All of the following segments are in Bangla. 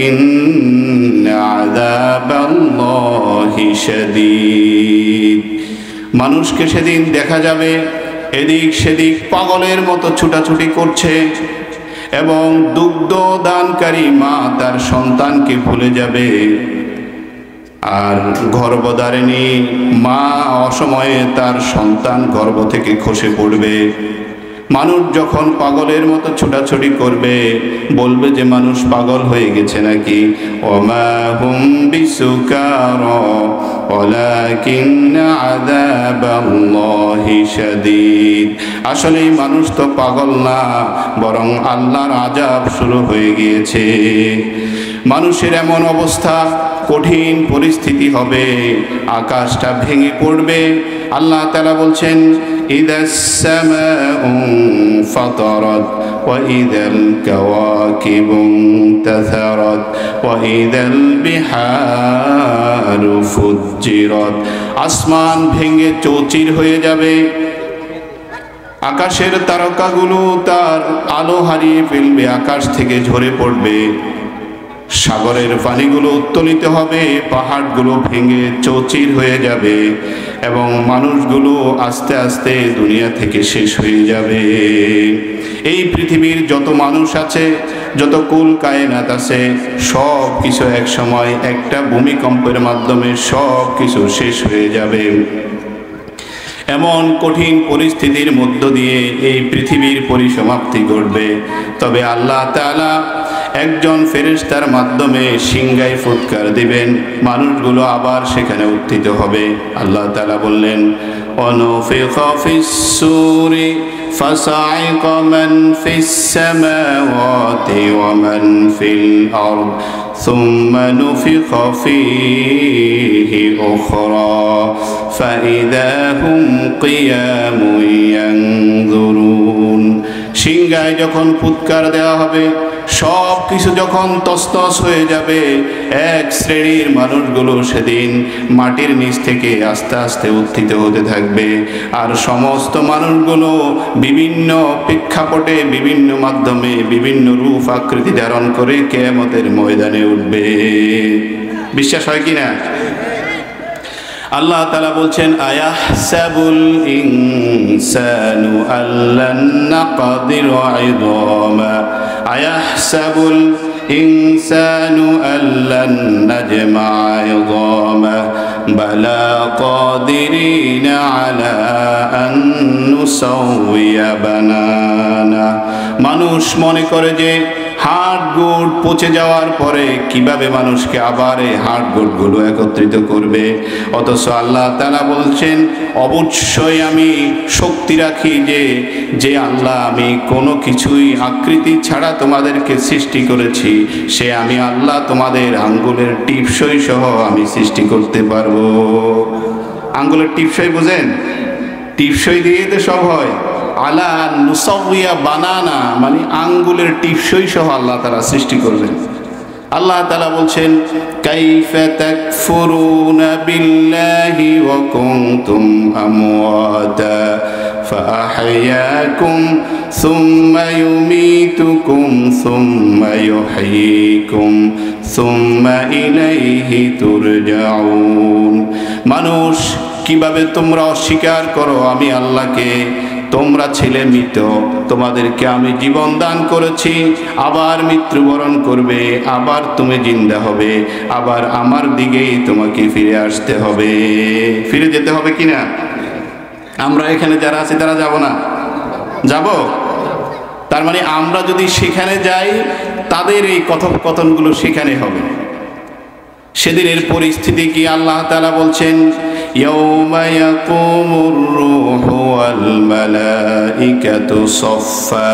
ইন্না আযাবাল্লাহি শাদীদ। মানুষকে সেদিন দেখা যাবে এদিক সেদিক পাগলের মতো ছুটাছুটি করছে, এবং দুগ্ধ দানকারী মা তার সন্তানকে ভুলে যাবে, আর গর্ভধারিণী মা অসময়ে তার সন্তান গর্ভ থেকে খসে পড়বে। মানুষ যখন পাগলের মতো ছোটাছুটি করবে, বলবে যে মানুষ পাগল হয়ে গেছে নাকি। ওমা হুম বিসুকারা ওয়ালাকিন্না আযাবাল্লাহি শাদীদ। আসলে মানুষ তো পাগল না, বরং আল্লাহর আযাব শুরু হয়ে গিয়েছে। মানুষের এমন অবস্থা, কঠিন পরিস্থিতি হবে, আকাশটা ভেঙে পড়বে। আল্লাহ তাআলা বলছেন, ইদাস সামাউ ফাতারাত ওয়া ইদাল কাওয়াকিবু ইনতাসারাত ওয়া ইদাল বিহারু ফুজ্জিরাত। আসমান ভেঙে চৌচির হয়ে যাবে, আকাশের তারকাগুলো তার আলো হারিয়ে ফেলবে, আকাশ থেকে ঝরে পড়বে, সাগরের পানিগুলো উত্তোলিত হবে, পাহাড়গুলো ভেঙে চৌচির হয়ে যাবে, এবং মানুষগুলো আস্তে আস্তে দুনিয়া থেকে শেষ হয়ে যাবে। এই পৃথিবীর যত মানুষ আছে, যত কুল কায়নাত আছে, সব কিছু এক সময় একটা ভূমিকম্পের মাধ্যমে সব কিছু শেষ হয়ে যাবে। এমন কঠিন পরিস্থিতির মধ্য দিয়ে এই পৃথিবীর পরিসমাপ্তি ঘটবে। তবে আল্লাহ তাআলা একজন ফেরেশতার মাধ্যমে সিংহায় ফুৎকার দিবেন, মানুষগুলো আবার সেখানে উত্থিত হবে। আল্লাহ তাআলা বললেন, ওয়ানুফিখা ফিস-সূরি ফাসা'iqa মান ফিস-সামাওয়াতি ওয়া মান ফিল-আরদ সুম্মা নুফিখা ফীহি উখরা ফাইযা হুম কিয়ামুন ইয়ানযুরুন। সিংহায় যখন ফুৎকার দেওয়া হবে, সব কিছু যখন তছনছ হয়ে যাবে, এক শ্রেণীর মানুষগুলো সেদিন মাটির নিচ থেকে আস্তে আস্তে উত্থিত হতে থাকবে, আর সমস্ত মানুষগুলো বিভিন্ন প্রেক্ষাপটে, বিভিন্ন মাধ্যমে, বিভিন্ন রূপ আকৃতি ধারণ করে কিয়ামতের ময়দানে উঠবে। বিশ্বাস হয় কিনা? আল্লাহ তাআলা বলছেন, আয়াহসাবুল ইনসানু আল্লান নাকদিরু ইযামা আয়াহসাবুল ইনসানু আল্লান নাজমা ইযামা বালা কাদিরিনা আলা আন নুসাউইয়া বানানা। মানুষ মনে করে যে হাড় গোড় পচে যাওয়ার পরে কিভাবে মানুষকে আবার এই হাড় গোড়গুলো একত্রিত করবে। অথচ আল্লাহ তাআলা বলছেন, অবশ্যই আমি শক্তি রাখি যে আল্লাহ আমি কোনো কিছুই আকৃতি ছাড়া তোমাদেরকে সৃষ্টি করেছি, সে আমি আল্লাহ তোমাদের আঙ্গুলের টিপসই সহ আমি সৃষ্টি করতে পারবো। আঙ্গুলের টিপসই বুঝেন? টিপসই দিয়ে তো সব হয়। আলা নুসাউইয়া বানানা মানে আঙ্গুলের টিপসই সহ আল্লাহ তাআলা সৃষ্টি করবেন। আল্লাহ তাআলা বলছেন, কাইফা তাকফুরুনা বিল্লাহি ওয়া কুনতুম আমওয়াতা ফাআহইয়াকুম সুম্মা ইউমীতুকুম সুম্মা ইউহয়ীকুম সুম্মা ইলাইহি তুরজাউন। মানুষ, কিভাবে তোমরা অস্বীকার করো আমি আল্লাহকে, তোমরা ছিলে মৃত, তোমাদেরকে আমি জীবন দান করেছি, আবার মৃত্যুবরণ করবে, আবার তুমি জিন্দা হবে, আবার আমার দিকেই তোমাকে ফিরে আসতে হবে। ফিরে যেতে হবে কিনা? আমরা এখানে যারা আছি তারা যাব না? যাব। তার মানে আমরা যদি সেখানে যাই, তাদের এই কথোপকথনগুলো সেখানে হবে। সেদিনের পরিস্থিতি কি? আল্লাহ তাআলা বলছেন, ইয়াউমা ইয়াকুমুর রূহু ওয়াল মালাইকাতু সাফফা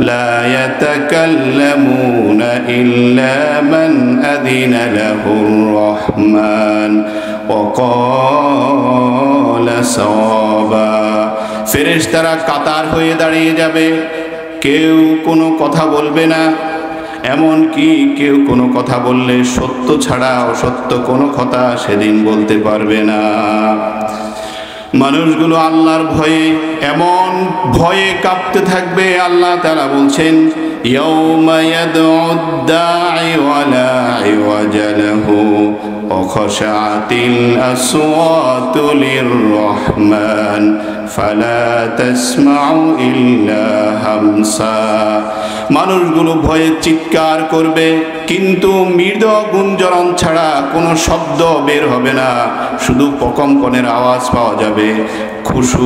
লা ইয়াতাকাল্লামুনা ইল্লা মান আযিনা লাহুর রাহমান ওয়া ক্বালা সাওয়াবা। ফেরেশতারা কাতার হয়ে দাঁড়িয়ে যাবে, কেউ কোনো কথা বলবে না, এমনকি কেউ কোনো কথা বললে সত্য ছাড়া অসত্য কোনো কথা সেদিন বলতে পারবে না। মানুষগুলো আল্লাহর ভয়ে এমন ভয়ে কাঁপতে থাকবে। আল্লাহ তাআলা বলছেন, ইয়াউমা ইয়াদউদ দাঈ ওয়া লা عوج له وخشعت الأصوات للرحمن فلا تسمع إلا همسا। মানুষগুলো ভয়ে চিৎকার করবে, কিন্তু মৃদু গুঞ্জরণ ছাড়া কোনো শব্দ বের হবে না, শুধু প্রকম্পনের আওয়াজ পাওয়া যাবে, খুশু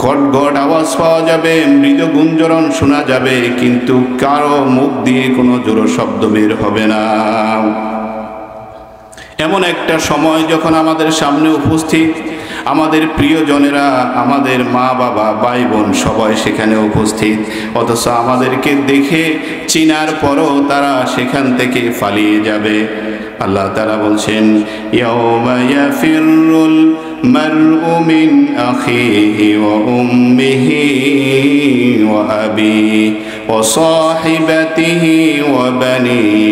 গটগট আওয়াজ পাওয়া যাবে, মৃদু গুঞ্জরণ শোনা যাবে, কিন্তু কারো মুখ দিয়ে কোনো জোর শব্দ বের হবে না। এমন একটা সময় যখন আমাদের সামনে উপস্থিত, আমাদের প্রিয়জনেরা, আমাদের মা বাবা ভাই বোন সবাই সেখানে উপস্থিত, অথচ আমাদেরকে দেখে চিনার পরও তারা সেখান থেকে পালিয়ে যাবে। আল্লাহ তাআলা বলছেন, ইয়াউমা ইয়াফিরুল মারউ মিন আখিহি ওয়া উম্মিহি ওয়া আবিহি ওয়া সাহিবাতিহি ওয়া বানিহি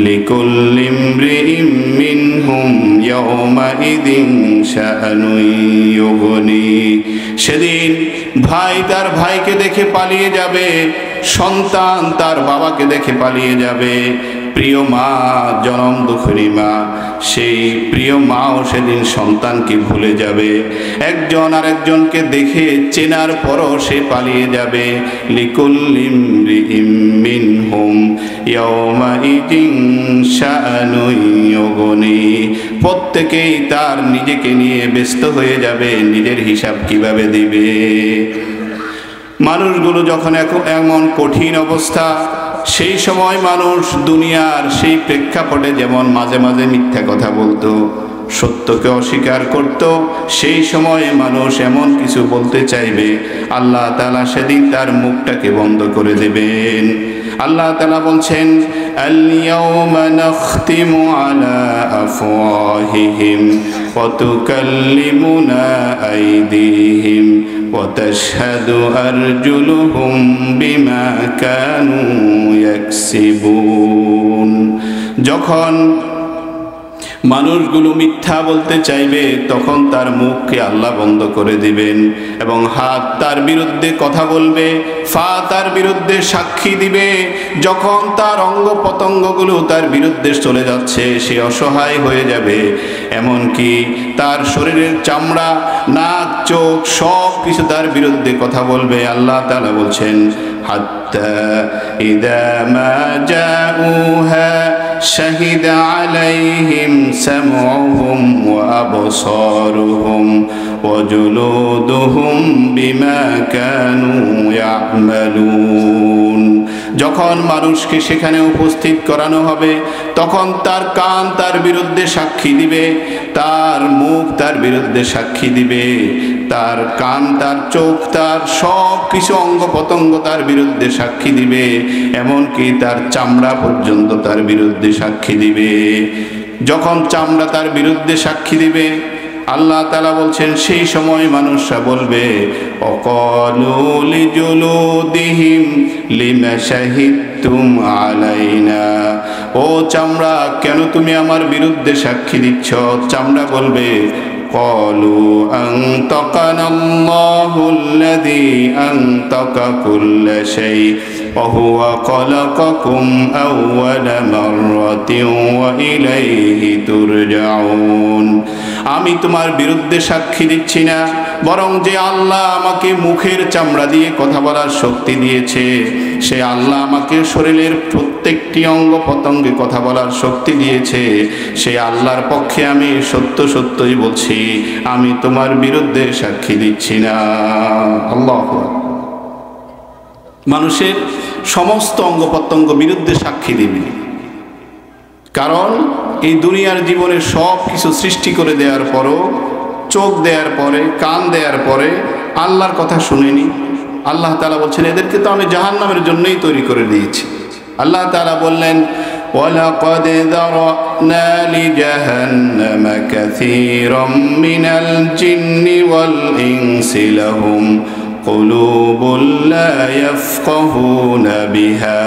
লিকুল্লি ইমরিইম মিনহুম ইয়াউমা ইযিন শাআনুন ইউগনি। সেদিন ভাই তার ভাইকে দেখে পালিয়ে যাবে, সন্তান তার বাবাকে দেখে পালিয়ে যাবে, প্রিয় মা, জনম দুঃখিনী মা, সেই প্রিয় মাও সেদিন সন্তানকে ভুলে যাবে। একজন আরেকজনকে দেখে চেনার পরও সে পালিয়ে যাবে। লিকুল্লি ইমরিইম মিনহুম ইয়াওমাইযিন শাআনুন ইউগনি। প্রত্যেকেই তার নিজেকে নিয়ে ব্যস্ত হয়ে যাবে, নিজের হিসাব কিভাবে দিবে। মানুষগুলো যখন এমন কঠিন অবস্থা, সেই সময় মানুষ দুনিয়ার সেই প্রেক্ষাপটে যেমন মাঝে মাঝে মিথ্যা কথা বলতো, সত্যকে অস্বীকার করত, সেই সময়ে মানুষ এমন কিছু বলতে চাইবে, আল্লাহ তাআলা সেদিন তার মুখটাকে বন্ধ করে দেবেন। আল্লাহ তাআলা বলছেন, আল ইয়াউমা নাখতিমু আলা আফওয়াহিহিম ওয়া তুকাল্লিমুনা আইদিহিম ওয়া তাশহাদু আরজুলুহুম বিমা কানু ইয়াকসিবুন। যখন মানুষগুলো মিথ্যা বলতে চাইবে, তখন তার মুখকে আল্লাহ বন্ধ করে দিবেন, এবং হাত তার বিরুদ্ধে কথা বলবে, পা তার বিরুদ্ধে সাক্ষী দিবে। যখন তার অঙ্গ প্রত্যঙ্গগুলো তার বিরুদ্ধে চলে যাচ্ছে, সে অসহায় হয়ে যাবে, এমনকি তার শরীরের চামড়া, নাক, চোখ সব কিছু তার বিরুদ্ধে কথা বলবে। আল্লাহ তাআলা বলছেন, হাত্তা ইযা মা জাউহা শাহিদা আলাইহিম সামউহুম ওয়া আবসারুহুম ওয়া জুলুদুহুম বিমা কানু ইয়ামালুন। যখন মানুষকে সেখানে উপস্থিত করানো হবে, তখন তার কান তার বিরুদ্ধে সাক্ষী দিবে, তার মুখ তার বিরুদ্ধে সাক্ষী দিবে, তার কান, তার চোখ, তার সব কিছু অঙ্গ প্রত্যঙ্গ তার বিরুদ্ধে সাক্ষী দিবে, এমনকি তার চামড়া পর্যন্ত তার বিরুদ্ধে সাক্ষী দিবে। যখন চামড়া তার বিরুদ্ধে সাক্ষী দিবে, আল্লাহ তাআলা বলছেন, সেই সময় মানুষরা বলবে, অকালু লিজুলুদিহিম লিমা শাহিদতুম আলাইনা। ও চামড়া, কেন তুমি আমার বিরুদ্ধে সাক্ষী দিচ্ছ? চামড়া বলবে, ক্বালু আনতাকানা আল্লাহুল্লাযী আনতাকা কুল্লা শাই ওয়া হুয়া খালাকাকুম আউওয়ালা মাররাতিন ওয়া ইলাইহি তুরজাউন। আমি তোমার বিরুদ্ধে সাক্ষী দিচ্ছি না, বরং যে আল্লাহ আমাকে মুখের চামড়া দিয়ে কথা বলার শক্তি দিয়েছে, সে আল্লাহ আমাকে শরীরের প্রত্যেকটি অঙ্গ প্রত্যঙ্গে কথা বলার শক্তি দিয়েছে, সেই আল্লাহর পক্ষে আমি সত্য সত্যই বলছি, আমি তোমার বিরুদ্ধে সাক্ষী দিচ্ছি না। আল্লাহু আকবার। মানুষের সমস্ত অঙ্গ প্রত্যঙ্গ বিরুদ্ধে সাক্ষী দিবে, কারণ এই দুনিয়ার জীবনে সব কিছু সৃষ্টি করে দেওয়ার পরও, চোখ দেওয়ার পরে, কান দেওয়ার পরে আল্লাহর কথা শুনেনি। আল্লাহ তাআলা বলছেন, এদেরকে তো আমি জাহান্নামের জন্যই তৈরি করে দিয়েছি। আল্লাহ তাআলা বললেন, ওয়ালাকাদ যারানা লিজাহান্নামা কাসীরাম মিনাল জিন্নি ওয়াল ইনসি লাহুম কুলুবুন লা ইয়াফকাহুনা বিহা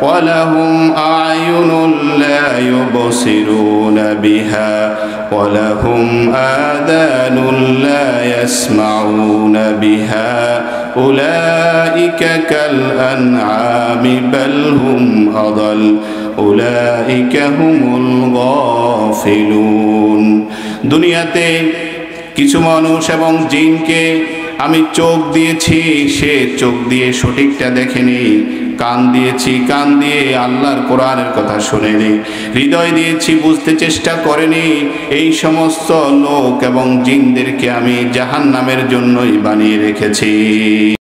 ওয়া লাহুম আ'য়ুনুন লা ইউবসিরুনা বিহা ওয়া লাহুম আযানুন লা ইয়াসমাউনা বিহা উলাইকা কাল আনআমি বাল হুম আদাল উলাইকা হুমুল গাফিলুন। দুনিয়াতে কিছু মানুষ এবং জিনকে আমি চোখ দিয়েছি, সে চোখ দিয়ে সঠিকটা দেখেনি, কান দিয়েছি, কান দিয়ে আল্লাহর কোরআনের কথা শুনেনি, হৃদয় দিয়েছি, বুঝতে চেষ্টা করেনি। এই সমস্ত লোক এবং জিনদেরকে আমি জাহান্নামের জন্যই বানিয়ে রেখেছি।